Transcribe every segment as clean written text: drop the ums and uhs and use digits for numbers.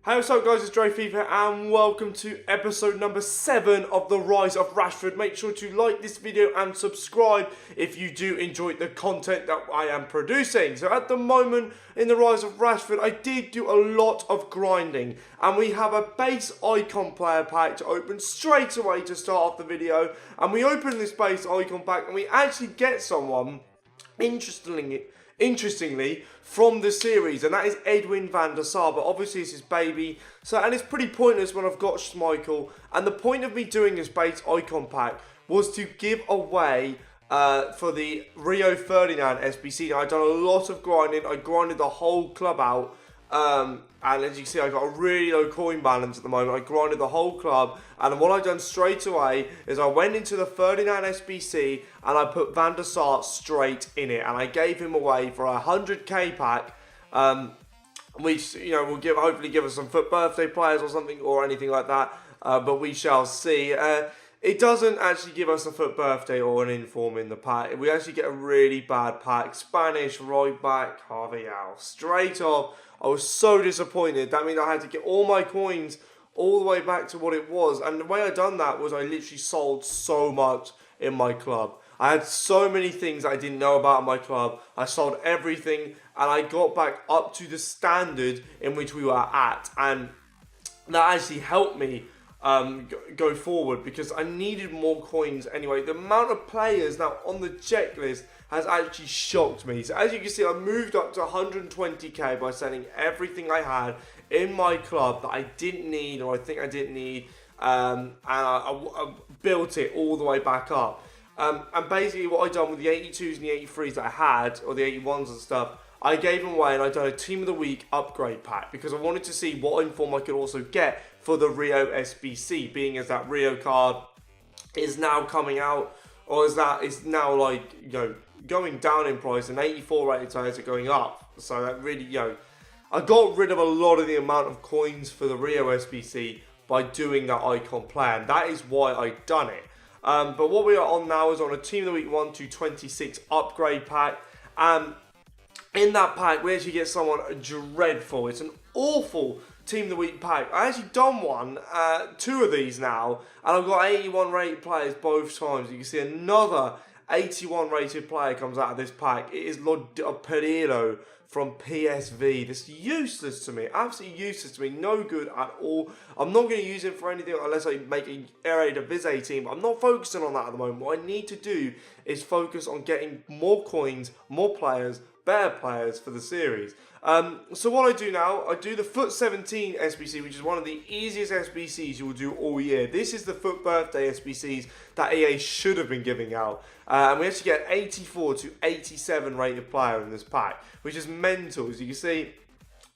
Hey, what's up guys, it's Dre Fifa and welcome to episode number 7 of the Rise of Rashford. Make sure to like this video and subscribe if you do enjoy the content that I am producing. So at the moment in the Rise of Rashford, I did do a lot of grinding and we have a base icon player pack to open straight away to start off the video. And we open this base icon pack and we actually get someone, interestingly, from the series, and that is Edwin van der Sar, but obviously it's his baby, and it's pretty pointless when I've got Schmeichel, and the point of me doing this base icon pack was to give away for the Rio Ferdinand SBC. Now, I've done a lot of grinding. I grinded the whole club out, and as you can see, I've got a really low coin balance at the moment. I grinded the whole club, and what I've done straight away is I went into the Ferdinand SBC and I put Van der Sar straight in it, and I gave him away for a 100k pack, which will hopefully give us some FUT birthday players or something or anything like that. But we shall see. It doesn't actually give us a FUT birthday or an inform in the pack. We actually get a really bad pack. Spanish right back, Harvey Al. Straight off. I was so disappointed. That means I had to get all my coins all the way back to what it was. And the way I done that was I literally sold so much in my club. I had so many things I didn't know about in my club. I sold everything and I got back up to the standard in which we were at. And that actually helped me go forward because I needed more coins anyway. The amount of players now on the checklist has actually shocked me. So as you can see, I moved up to 120k by selling everything I had in my club that I didn't need, or I think I didn't need, and I built it all the way back up. And basically what I done with the 82s and the 83s that I had, or the 81s and stuff, I gave them away and I done a Team of the Week upgrade pack because I wanted to see what inform I could also get for the Rio SBC, being as that Rio card is now coming out, or is now like, going down in price, and 84 rated players are going up. So that really, I got rid of a lot of the amount of coins for the Rio SBC by doing that icon plan. That is why I done it. But what we are on now is on a Team of the Week 1 to 26 upgrade pack. In that pack, we actually get someone dreadful. It's an awful Team of the Week pack. I actually done two of these now, and I've got 81 rated players both times. You can see another 81 rated player comes out of this pack. It is Perillo from PSV. This is useless to me, absolutely useless to me, no good at all. I'm not going to use it for anything unless I make an Eredivisie team. I'm not focusing on that at the moment. What I need to do is focus on getting more coins, more players, better players for the series. So what I do now, I do the FUT 17 SBC, which is one of the easiest SBCs you will do all year. This is the FUT birthday SBCs that EA should have been giving out. And we actually get 84 to 87 rated player in this pack, which is mental. As you can see,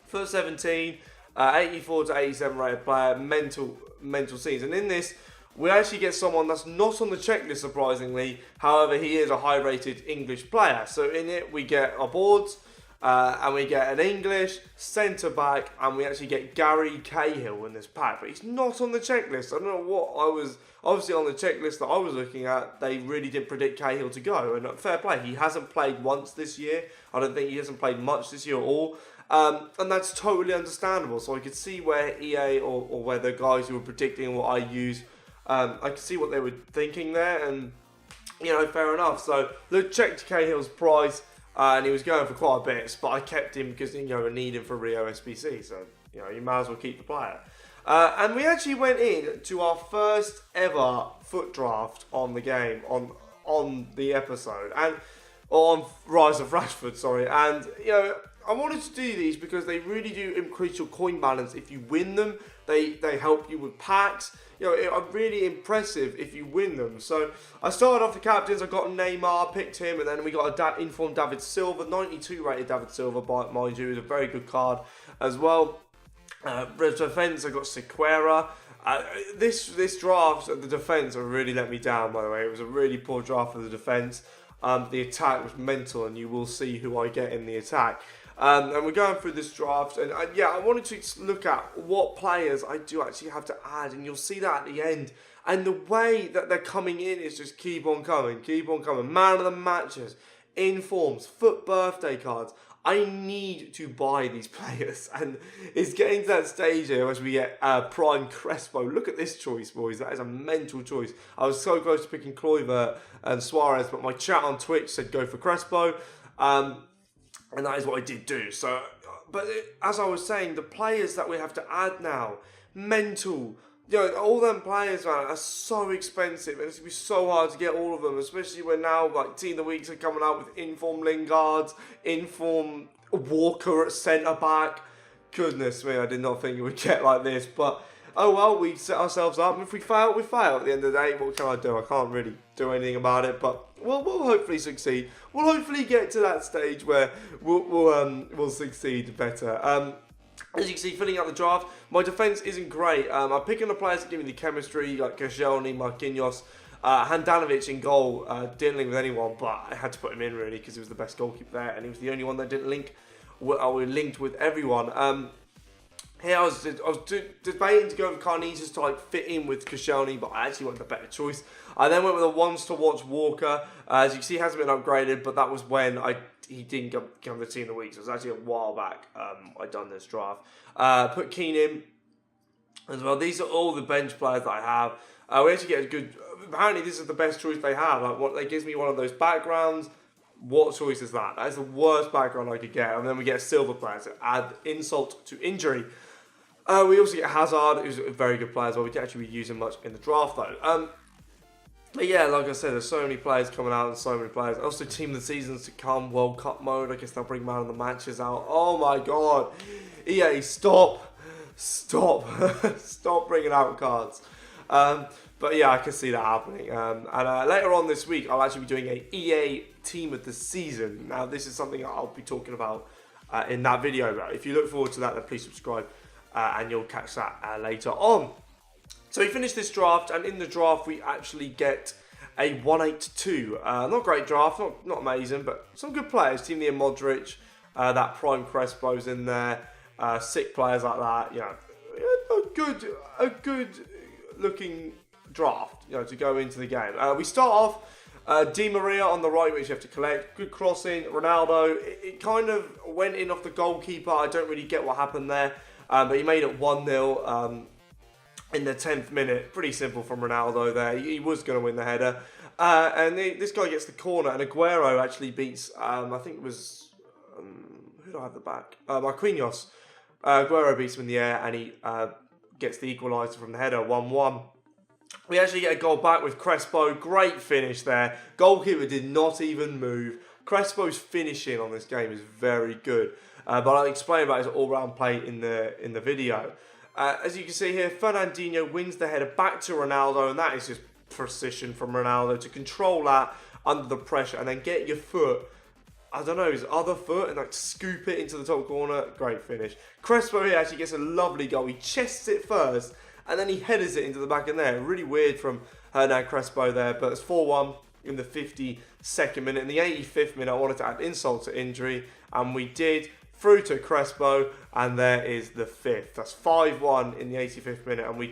FUT 17, 84 to 87 rated player, mental scenes. And in this, we actually get someone that's not on the checklist, surprisingly. However, he is a high-rated English player. So in it, we get our boards, and we get an English centre-back, and we actually get Gary Cahill in this pack. But he's not on the checklist. I don't know what I was... Obviously, on the checklist that I was looking at, they really did predict Cahill to go. And fair play, he hasn't played once this year. I don't think he hasn't played much this year at all. And that's totally understandable. So I could see where EA or where the guys who were predicting what I use... I could see what they were thinking there, and fair enough. So look, checked Cahill's price, and he was going for quite a bit, but I kept him because I need him for Rio SBC. So you might as well keep the player. And we actually went in to our first ever FUT draft on the game on the episode, and on Rise of Rashford. Sorry, and I wanted to do these because they really do increase your coin balance if you win them. They help you with packs. Are really impressive if you win them. So I started off the captains. I got Neymar, picked him, and then we got a informed David Silva, 92 rated David Silva, mind you, is a very good card as well. Defense, I got Sequeira. This draft, the defense really let me down, by the way. It was a really poor draft for the defense. The attack was mental, and you will see who I get in the attack. And we're going through this draft, and I wanted to look at what players I do actually have to add, and you'll see that at the end. And the way that they're coming in is just keep on coming. Man of the matches, informs, FUT birthday cards. I need to buy these players, and it's getting to that stage here as we get prime Crespo. Look at this choice, boys. That is a mental choice. I was so close to picking Kluivert and Suarez, but my chat on Twitch said go for Crespo, and that is what I did do. So, but as I was saying, the players that we have to add now, mental. You know, all them players, man, are so expensive, and it's going to be so hard to get all of them, especially when now, like, Team of the Weeks are coming out with inform Lingards, inform Walker at centre-back. Goodness me, I did not think it would get like this, but, oh well, we set ourselves up, and if we fail, we fail. At the end of the day, what can I do? I can't really do anything about it, but we'll hopefully succeed. We'll hopefully get to that stage where we'll succeed better. As you can see, filling out the draft, my defence isn't great. I'm picking the players that give me the chemistry, like Koscielny, Marquinhos, Handanovic in goal. Didn't link with anyone, but I had to put him in really because he was the best goalkeeper there, and he was the only one that didn't link. We linked with everyone. Here I was debating to go with Carnitas to like fit in with Koscielny, but I actually went the better choice. I then went with a ones to watch Walker. As you can see, he hasn't been upgraded, but that was when he didn't become the Team of the Week. So it was actually a while back I'd done this draft. Put Keane in as well. These are all the bench players that I have. We actually get a good. Apparently, this is the best choice they have. Like what they gives me one of those backgrounds. What choice is that? That is the worst background I could get. And then we get silver players that add insult to injury. We also get Hazard, who's a very good player as well. We didn't actually be using much in the draft though. But yeah, like I said, there's so many players coming out and so many players. Also, Team of the Seasons to come, World Cup mode. I guess they'll bring Man of the Matches out. Oh my god. EA, stop. Stop bringing out cards. But yeah, I can see that happening. And later on this week, I'll actually be doing a EA Team of the Season. Now, this is something I'll be talking about in that video. But if you look forward to that, then please subscribe. And you'll catch that later on. So we finished this draft, and in the draft we actually get a 182. Not great draft, not amazing, but some good players. Team Near Modric, that prime Crespo's in there, sick players like that. You know, a good looking draft. You know, to go into the game. We start off. Di Maria on the right, which you have to collect. Good crossing. Ronaldo. It kind of went in off the goalkeeper. I don't really get what happened there. But he made it 1-0 in the 10th minute. Pretty simple from Ronaldo there. He was going to win the header. And this guy gets the corner, and Aguero actually beats, I think it was, who do I have the back? Marquinhos. Aguero beats him in the air, and he gets the equaliser from the header, 1-1. We actually get a goal back with Crespo. Great finish there. Goalkeeper did not even move. Crespo's finishing on this game is very good. But I'll explain about his all-round play in the video. As you can see here, Fernandinho wins the header back to Ronaldo, and that is just precision from Ronaldo to control that under the pressure and then get your foot, I don't know, his other foot, and like scoop it into the top corner. Great finish. Crespo here actually gets a lovely goal. He chests it first, and then he headers it into the back of the net. Really weird from Hernan Crespo there, but it's 4-1 in the 52nd minute. In the 85th minute, I wanted to add insult to injury, and we did. Through to Crespo, and there is the 5th. That's 5-1 in the 85th minute, and we're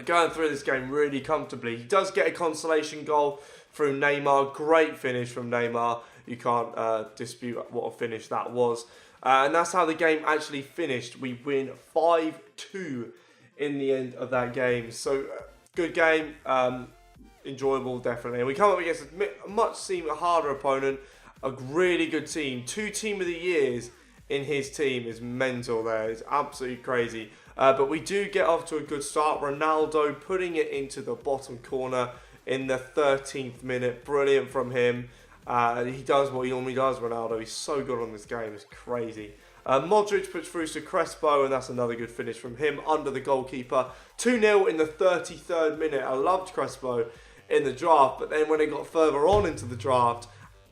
going through this game really comfortably. He does get a consolation goal through Neymar. Great finish from Neymar. You can't dispute what a finish that was. And that's how the game actually finished. We win 5-2 in the end of that game. So, good game. Enjoyable, definitely. And we come up against a much harder opponent. A really good team. 2 Team of the Years in his team is mental there. It's absolutely crazy. But we do get off to a good start. Ronaldo putting it into the bottom corner in the 13th minute. Brilliant from him. He does what he normally does, Ronaldo. He's so good on this game. It's crazy. Modric puts through to Crespo, and that's another good finish from him under the goalkeeper. 2-0 in the 33rd minute. I loved Crespo in the draft, but then when it got further on into the draft,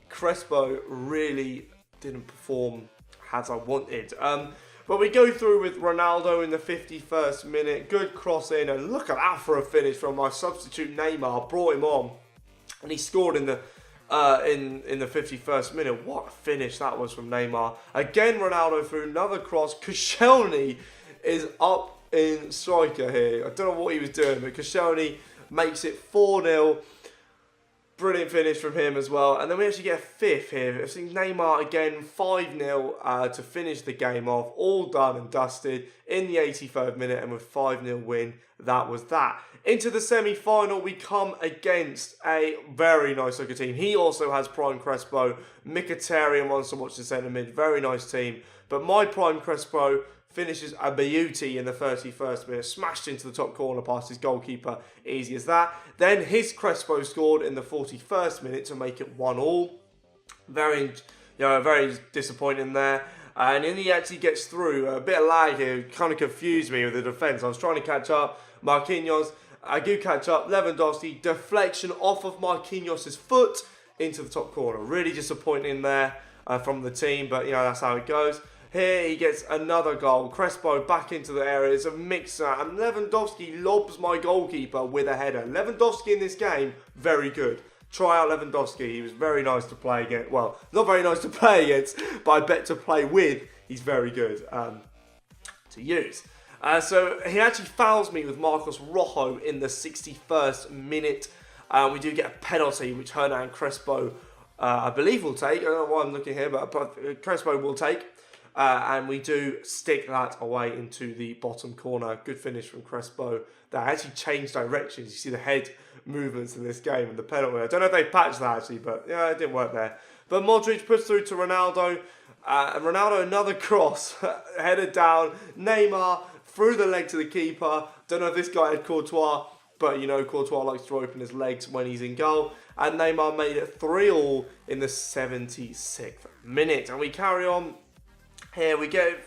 Crespo really didn't perform as I wanted. But we go through with Ronaldo in the 51st minute. Good cross in, and look at that for a finish from my substitute Neymar. Brought him on, and he scored in the 51st minute. What a finish that was from Neymar. Again, Ronaldo through another cross. Koscielny is up in striker here. I don't know what he was doing, but Koscielny makes it 4-0. Brilliant finish from him as well. And then we actually get a fifth here. I've seen Neymar again, 5-0 to finish the game off. All done and dusted in the 83rd minute, and with 5-0 win, that was that. Into the semi-final, we come against a very nice looking team. He also has Prime Crespo. Mkhitaryan wants to watch the centre mid. Very nice team. But my Prime Crespo finishes a beauty in the 31st minute, smashed into the top corner past his goalkeeper, easy as that. Then his Crespo scored in the 41st minute to make it 1-1. Very disappointing there. And then he actually gets through. A bit of lag here, kind of confused me with the defence. I was trying to catch up. Marquinhos, I do catch up. Lewandowski, deflection off of Marquinhos' foot into the top corner. Really disappointing there from the team, but that's how it goes. Here he gets another goal. Crespo back into the area. It's a mixer. And Lewandowski lobs my goalkeeper with a header. Lewandowski in this game, very good. Try out Lewandowski. He was very nice to play against. Well, not very nice to play against, but I bet to play with, he's very good to use. So he actually fouls me with Marcos Rojo in the 61st minute. We do get a penalty, which Hernan Crespo, I believe, will take. I don't know why I'm looking here, but Crespo will take. And we do stick that away into the bottom corner. Good finish from Crespo. That actually changed directions. You see the head movements in this game and the penalty. I don't know if they patched that actually, but it didn't work there. But Modric puts through to Ronaldo. And Ronaldo, another cross, headed down. Neymar through the leg to the keeper. Don't know if this guy had Courtois, but Courtois likes to open his legs when he's in goal. And Neymar made it 3-3 in the 76th minute. And we carry on. Here we get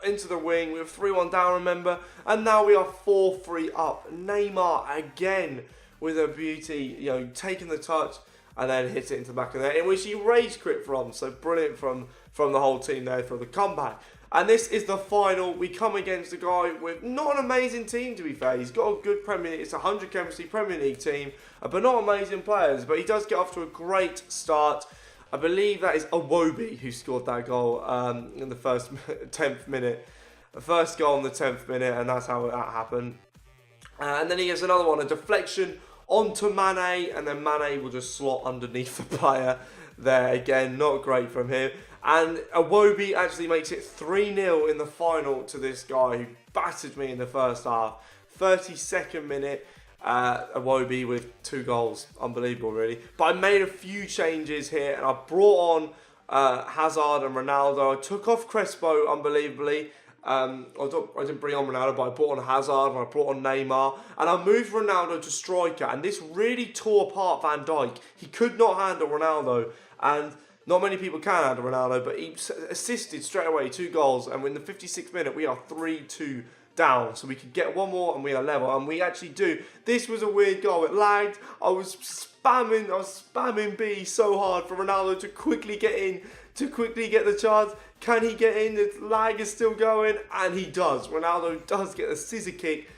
into the wing. We're 3-1 down, remember? And now we are 4-3 up. Neymar again with a beauty, taking the touch and then hits it into the back of the net, in which he rage quit from. So brilliant from the whole team there for the comeback. And this is the final. We come against a guy with not an amazing team, to be fair. He's got a good Premier League. It's a 100 chemistry Premier League team, but not amazing players. But he does get off to a great start. I believe that is Iwobi who scored that goal in the first 10th minute. The first goal in the 10th minute, and that's how that happened. And then he gets another one, a deflection onto Mane, and then Mane will just slot underneath the player there. Again, not great from him. And Iwobi actually makes it 3-0 in the final to this guy who battered me in the first half. 32nd minute. Iwobi with 2 goals. Unbelievable, really. But I made a few changes here, and I brought on Hazard and Ronaldo. I took off Crespo, unbelievably. I didn't bring on Ronaldo, but I brought on Hazard and I brought on Neymar. And I moved Ronaldo to striker, and this really tore apart Van Dijk. He could not handle Ronaldo, and not many people can handle Ronaldo, but he assisted straight away, 2 goals. And in the 56th minute, we are 3-2 down, so we could get one more and we are level, and we actually do. This was a weird goal. It lagged. I was spamming B so hard for Ronaldo to quickly get in, to quickly get the chance. Can he get in? The lag is still going, and he does. Ronaldo does get a scissor kick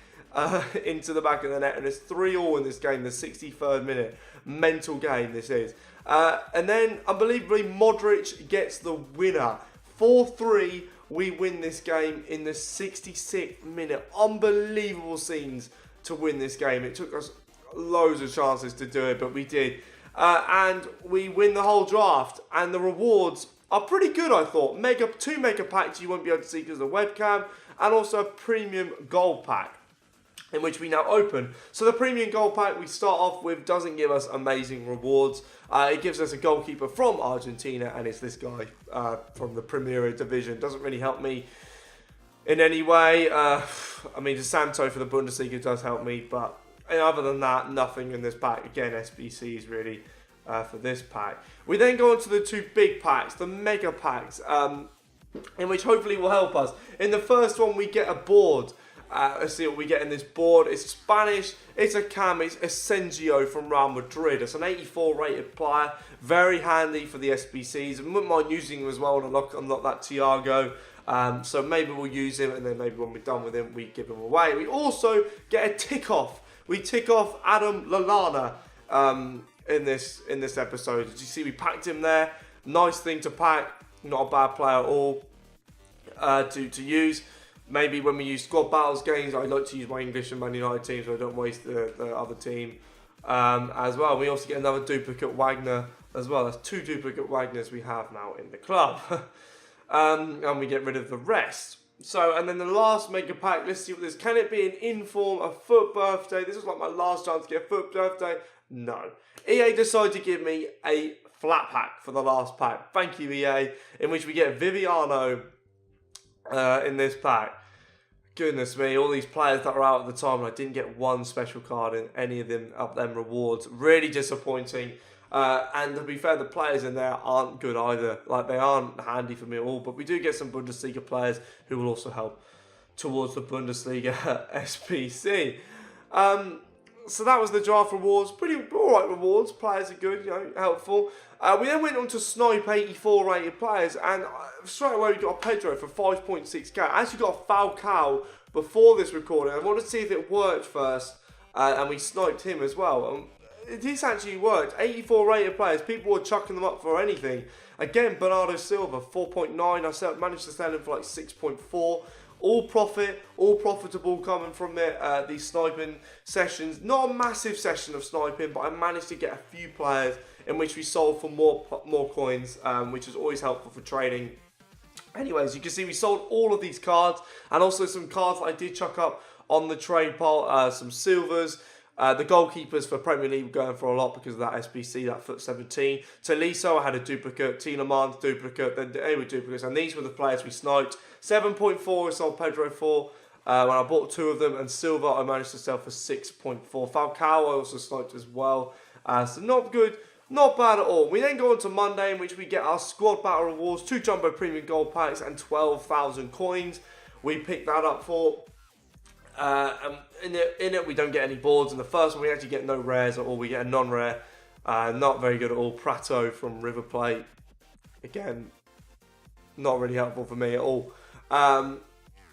into the back of the net, and it's 3-3 in this game, the 63rd minute. Mental game this is. And then, unbelievably, Modric gets the winner. 4-3. We win this game in the 66th minute. Unbelievable scenes to win this game. It took us loads of chances to do it, but we did. And we win the whole draft. And the rewards are pretty good, I thought. 2 mega packs you won't be able to see because of the webcam. And also a premium gold pack, in which we now open. So the premium gold pack we start off with doesn't give us amazing rewards. It gives us a goalkeeper from Argentina, and it's this guy from the Primera Division. Doesn't really help me in any way. I mean, De Santo for the Bundesliga does help me, but other than that, nothing in this pack. Again, SBC is really for this pack. We then go on to the 2 big packs, the mega packs, in which hopefully will help us. In the first one, we get a board. Let's see what we get in this board. It's Spanish. It's a cam. It's Asensio from Real Madrid. It's an 84 rated player. Very handy for the SBCs. I wouldn't mind using him as well to unlock that Thiago. So maybe we'll use him, and then maybe when we're done with him, we give him away. We also get a tick off. We tick off Adam Lallana in this episode. As you see, we packed him there. Nice thing to pack. Not a bad player at all to use. Maybe when we use squad battles games, I like to use my English and Man United teams so I don't waste the other team as well. We also get another duplicate Wagner as well. That's 2 duplicate Wagners we have now in the club. And we get rid of the rest. So, and then the last mega pack, let's see what this, can it be an inform, a foot birthday? This was like my last chance to get a foot birthday. No. EA decided to give me a flat pack for the last pack. Thank you, EA, in which we get Viviano in this pack. Goodness me, all these players that are out at the time, and I didn't get one special card in any of them rewards. Really disappointing. And to be fair, the players in there aren't good either. Like, they aren't handy for me at all. But we do get some Bundesliga players who will also help towards the Bundesliga SPC. So that was the draft rewards. Pretty alright rewards. Players are good, helpful. We then went on to snipe 84 rated players. And straight away we got a Pedro for 5.6k. I actually got a Falcao before this recording. I wanted to see if it worked first. And we sniped him as well. This actually worked. 84 rated players. People were chucking them up for anything. Again, Bernardo Silva, 4.9. I managed to sell him for like 6.4. All profit, all profitable coming from these sniping sessions. Not a massive session of sniping, but I managed to get a few players in which we sold for more coins, which is always helpful for trading. Anyways, you can see we sold all of these cards, and also some cards that I did chuck up on the trade pile, some silvers. The goalkeepers for Premier League were going for a lot because of that SBC, that foot 17. Tolisso, I had a duplicate. Tielemans, duplicate. Then they were duplicates. And these were the players we sniped. 7.4, I sold Pedro for when I bought 2 of them. And Silva, I managed to sell for 6.4. Falcao, I also sniped as well. So not good. Not bad at all. We then go on to Monday, in which we get our squad battle rewards, 2 jumbo premium gold packs, and 12,000 coins. We picked that up for. In it we don't get any boards. In the first one we actually get no rares at all. We get a non-rare, not very good at all. Prato from River Plate, again, not really helpful for me at all.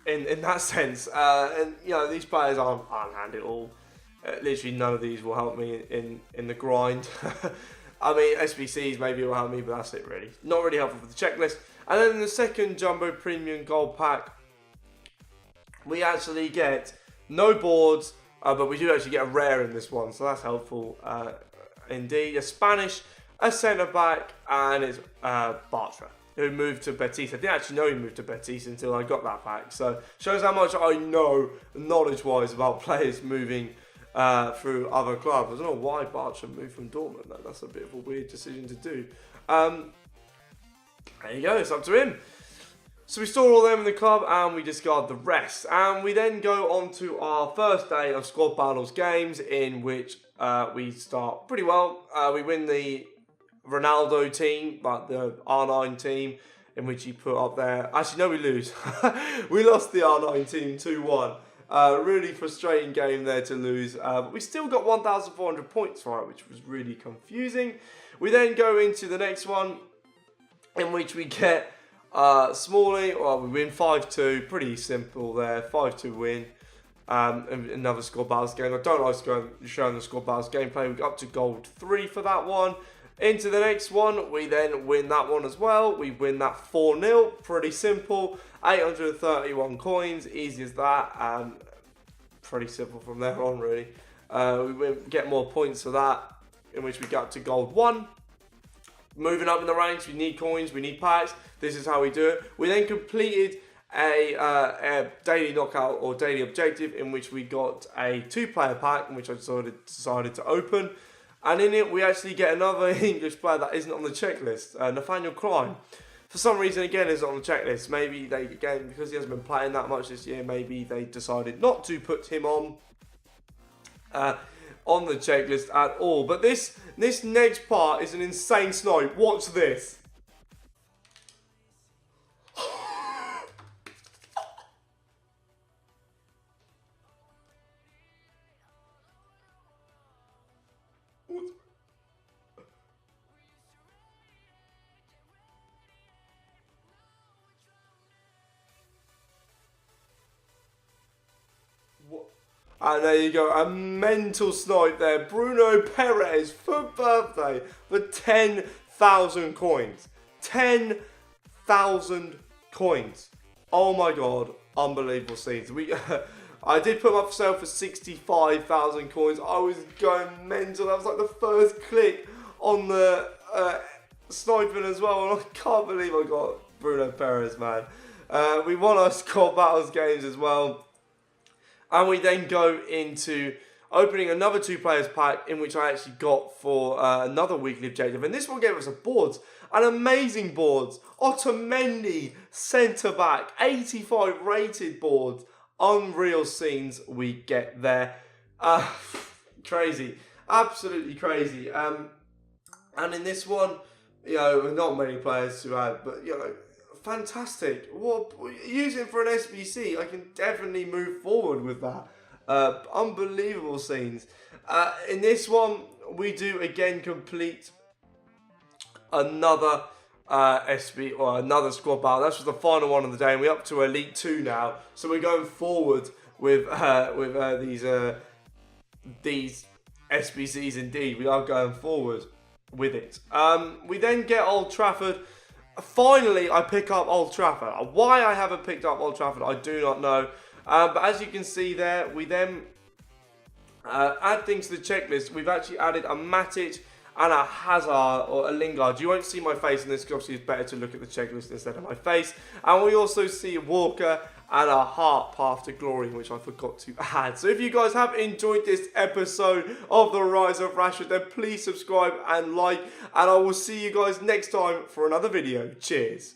In that sense, and these players aren't handy at all. Literally none of these will help me in the grind. I mean, SBCs maybe will help me, but that's it really. Not really helpful for the checklist. And then in the second jumbo premium gold pack, we actually get no boards, but we do actually get a rare in this one, so that's helpful indeed. A Spanish, a centre-back, and it's Bartra, who moved to Betis. I didn't actually know he moved to Betis until I got that pack, so shows how much I know knowledge-wise about players moving through other clubs. I don't know why Bartra moved from Dortmund, though. That's a bit of a weird decision to do. There you go, it's up to him. So we store all them in the club and we discard the rest. And we then go on to our first day of squad battles games, in which we start pretty well. We win the Ronaldo team, but the R9 team, in which he put up there. Actually, no, we lose. We lost the R9 team 2-1. Really frustrating game there to lose. But we still got 1,400 points for it, which was really confusing. We then go into the next one, in which we get Smalley. Well, we win 5-2, pretty simple there, 5-2 win. Another squad battles game. I don't like showing the squad battles gameplay. We got up to gold 3 for that one. Into the next one, we then win that one as well. We win that 4-0, pretty simple. 831 coins, easy as that. Pretty simple from there on, really. We get more points for that, in which we got up to gold 1. Moving up in the ranks, we need coins, we need packs. This is how we do it. We then completed a daily knockout or daily objective, in which we got a 2-player pack, in which I decided to open. And in it, we actually get another English player that isn't on the checklist, Nathaniel Klein. For some reason, again, isn't on the checklist. Maybe they, again, because he hasn't been playing that much this year, maybe they decided not to put him on the checklist at all. But this next part is an insane snipe. Watch this. And there you go, a mental snipe there. Bruno Perez for birthday for 10,000 coins. 10,000 coins. Oh my god, unbelievable scenes. I did put them up for sale for 65,000 coins. I was going mental. That was like the first click on the sniping as well, and I can't believe I got Bruno Perez, man. We won our squad battles games as well, and we then go into opening another 2 players pack, in which I actually got for another weekly objective, and this one gave us a boards, an amazing boards, Otamendi centre back, 85 rated boards, unreal scenes we get there, crazy, absolutely crazy, and in this one, you know, not many players to add, but you know, fantastic. What using for an SBC, I can definitely move forward with that. Unbelievable scenes. In this one, we do again complete another SB or another squad battle. That's just the final one of the day, and we're up to Elite 2 now. So we're going forward with these SBCs. Indeed, we are going forward with it. We then get Old Trafford. Finally, I pick up Old Trafford. Why I haven't picked up Old Trafford, I do not know. But as you can see there, we then add things to the checklist. We've actually added a Matic and a Hazard or a Lingard. You won't see my face in this because obviously it's better to look at the checklist instead of my face. And we also see Walker and a Heart Path to Glory, which I forgot to add. So if you guys have enjoyed this episode of the Rise of Rashford, then please subscribe and like. And I will see you guys next time for another video. Cheers.